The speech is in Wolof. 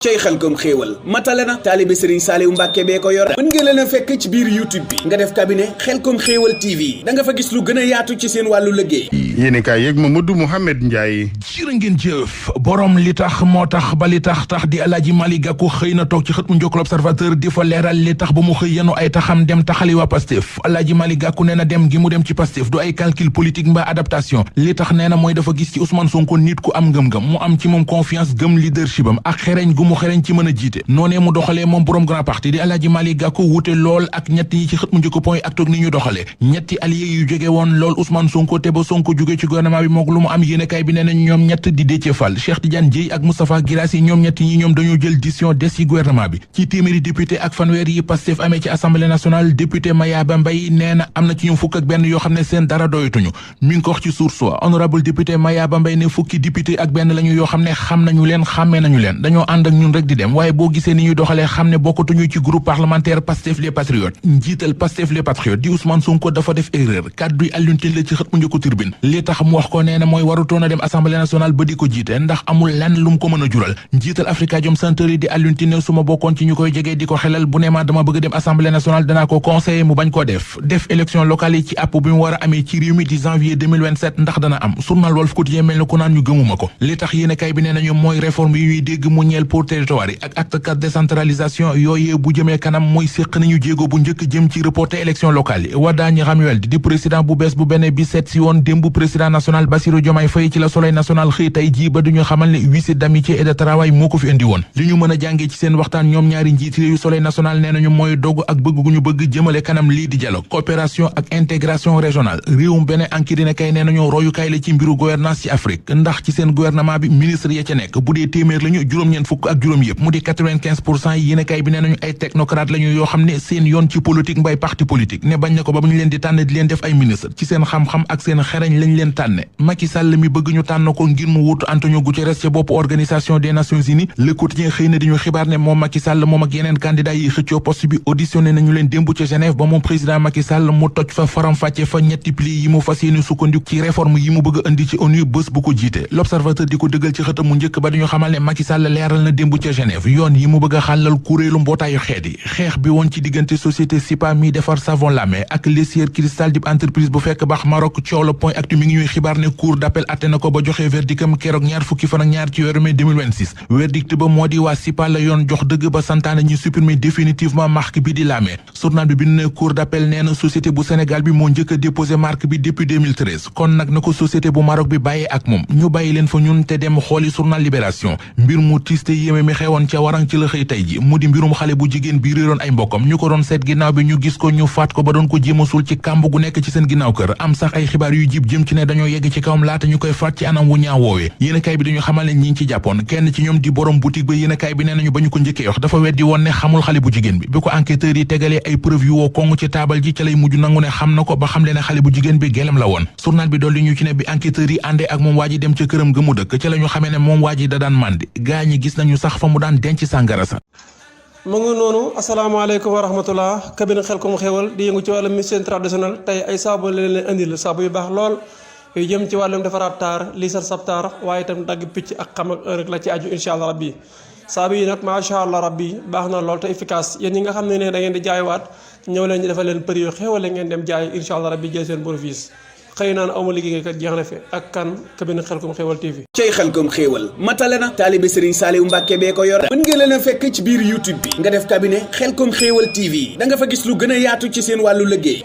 cey Xelcom xéewal matale na taalibe Serigne Saliou Mbàkke bee ko yor mën ngeen leen a fekk ci biir YouTube bi nga def cabinet Xelcom xéewal TV da nga fa gis lu gën a yaatu ci seen wàllu liggéey. yéeni kaay yeeg Mamadou Mouhamed Ndiaye. jërë ngeen jëf borom li tax moo tax ba li tax di Alaaji Malick Gakou xëy na toog ci xët mu njëkk L'Observateur di fa leeral li tax ba mu xëy yenu ay taxam dem taxali waa Pastef. Alaaji Malick Gakou nee na dem gi mu dem ci Pastef du ay calcul politique mbaa adaptation li tax nee na mooy dafa gis ci Ousmane Sonko nit ku am ngëm-ngëm mu am ci moom confiance gëm leadership am ak xereñ gu mu xereñ ci mën a jiite noonee mu doxalee moom borom grand parti di Alaaji Malick Gakou wute lool ak ñett yi ci xët mu njëkk point ak toog ni ñu doxalee ñetti alliés yu jóge woon lool Ousmane Sonko te ba Sonko jóge ci gouvernement bi mook lu mu am yéenekaay bi nee nañ ñoom ñett di Déthié Fall Cheikh Tidiane Dièye ak Moustapha Guirassy ñoom ñett ñi ñoom dañoo jël décision des ci gouvernement bi ci téeméeri député ak fanweer yi Pastef amee ci assemblée nationale député Mayaba Mbaye nee na am na ci ñoom fukk ak benn yoo xam ne seen dara doyatuñu mi ngi ko wax ci Source A honorable député Mayaba Mbaye ne fukki député ak benn lañu yoo xam ne xam nañu leen xàmmee nañu leen dañoo ànd ak ñun rek di dem waaye boo gisee ni ñuy doxalee xam ne bokkatuñu ci groupe parlementaire Pastef les Patriotes njiital Pastef les Patriotes di Ousmane Sonko dafa def erreur kàdduy Alioune Tine la ci xët mu njëkk Tribune li tax mu wax ko nee na mooy warutoon a dem assemblée nationale ba di ko jiite ndax amul lenn lu mu ko mën a jural njiital Afrikajom Center yi di Alioune Tine su ma bokkoon ci ñu koy jegee di ko xelal bu ne ma dama bëgg dem assemblée nationale danaa ko conseiller mu bañ ko def élection locale yi ci àpp bi mu war a amee ci réew mi di janvier 2027 ndax dana am journal Walf Quotidien mel na ku naan ñu gëmuma ko li tax yéenekaay bi nee nañu mooy réforme yi ñuy dégg mu ñeel pour territoire yi ak acte 4 décentralisation yooyee bu jëmee kanam mooy séq nañu jéego bu njëkk jëm ci reporter élection locale yi Wadani Ramuel di président bu bees bu benn bi seet si woon démb président national Bassirou Diomaye Faye ci la Soleil national xëy tey jii ba duñu xamal ne visite d'amitié et de travail moo ko fi indi woon li ñu mën a jàngee ci seen waxtaan ñoom ñaari njiit réew yu Soleil national nee nañu mooy dogu ak bëgg gu ñu bëgg jëmale kanam lii di dialogue coopération ak intégration régionale réewum benn enquête dina kay nee nañu royukaay la ci mbiru gouvernance ci Afrique ndax ci seen gouvernement bi ministre ya ca nekk bu dee téeméer lañu juróom-ñeent fukk ak juróom yëpp mu di 95% yi yéenekaay bi nee nañu ay technocrate lañu yoo xam ne seen yoon ci politique mbay parti politique ne bañ na ko ba ñu leen di tànn di leen def ay ministre ci seen xam-xam ak seen xereñ lañ leen tànne Macky Sall mi bëgg ñu tànn ko ngir mu wutu Antonio Guterres ca bopp organisation des Nations Unies Le Quotidien xëy na di ñu xibaar ne moom Macky Sall moom ak yeneen candidat yi xëccoo poste bi auditionné nañu leen démb ca Genève ba moom président Macky Sall mu toj fa faram-fàcce fa ñetti pli yi mu fas yéene sukkandiku ci réforme yi mu bëgg indi ci ONU bés bu ko jiite L'Observateur di ko dëggal ci xëtam mu njëkk ba dañu xamal ne Macky Sall leeral na démb ca Genève yoon yi mu bëgg a xàllal kuréelu mbootaayu xeet yi xeex bi woon ci diggante société Sipa mi defar savon Lamé ak Lessier Cristal di entreprise bu fekk baax Maroc coow la point actu mi ngi ñuy xibaar ne cour d'appel atte na ko ba joxe verdictam keroog ñaar fukki fan ak ñaar ci weeru mai 2026 verdict ba moo di waa Sipa la yoon jox dëgg ba santaane ñu supprimer définitivement marque bi di Lamé journal bi bind ne cour d'appel nee na société bu Sénégal bi moo njëkk a déposé marque bi depuis 2013 kon nag na ko société bu Maroc bi bàyyee ak moom ñu bàyyi leen fa ñun te dem xooli journal Libération mbir mu triste yéeme mi xewoon ca warang ci la xëy tey ji mu di mbirum xale bu jigéen bi réeroon ay mbokkam ñu ko doon seet ginnaaw bi ñu gis ko ñu faat ko ba doon ko jéem a suul ci kàmb gu nekk ci seen ginnaaw kër am sax ay xibaar yu jib jëm ci ne dañoo yegg ci kawam laata ñu koy faat ci anam wu ñaaw woowee yéenekaay bi dañu xamal ne ñi ngi ci jàppoon kenn ci ñoom di borom boutique ba yéenekaay bi nee nañu ba ñu ko njëkkee wax dafa weddi woon ne xamul xale bu jigéen bi ko enquêteurs yi tegalee ay preuve yu woo kong ci taabal ji ca lay mujj nangu ne xam na ko ba xam le ne xale bu jigéen bi gelam la woon journal bi dolli ñu ci ne bi enquêteurs yi àndee ak moom waa ji dem ca këram ga mu dëkk ca la ñu xamee ne moom waa ji da daan màndi gaa ñi gis nañu sax fa mu daan denc sàngara sa mu ngi noonu asalaamaaleykum wa rahmatullah cabinet Xelcom xéewal di yëngu ci wàllum médecine traditionnelle tey ay saabu la leen indil saabu yu baax lool yu jëm ci wàllum defaraat taar lii sab taar waaye itam dagg picc ak xam ak rek la ci aju incha allah rabbi saabu yi nag macha allah rabbi baax na lool te efficace yéen ñi nga xam ne da ngeen di jaaywaat ñëw leen ñu defal leen prix yu xéewal la ngeen dem jaay incha allah rabbi jël seen bénéfice xëy naan awma liggéey kat jeex na fi ak kan cabinet Xelcom xéewal TV cey Xelcom xéewal matale na taalibe Serigne Saliou Mbàkke bee ko yor mën ngeen leen a fekk ci biir YouTube bi nga def cabinet Xelcom xéewal TV da nga fa gis lu gën a yaatu ci seen wàllu liggéey